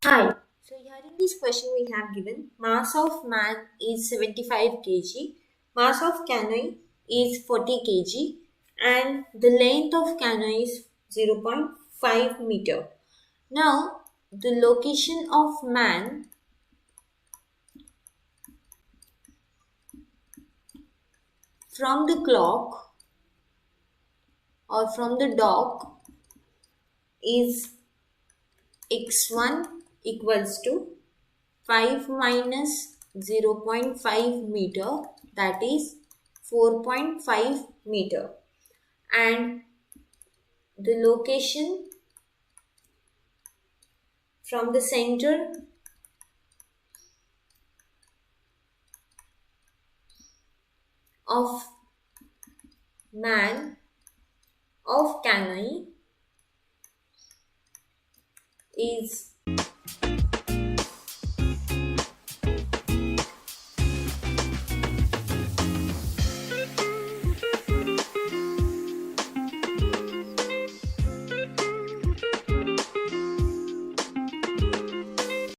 Hi. So here in this question we have given mass of man is 75 kg, mass of canoe is 40 kg, and the length of canoe is 0.5 meter. Now the location of man from the clock or from the dock is x1 equals to 5 minus 0.5 meter, that is 4.5 meter, and the location from the center of man of canoe is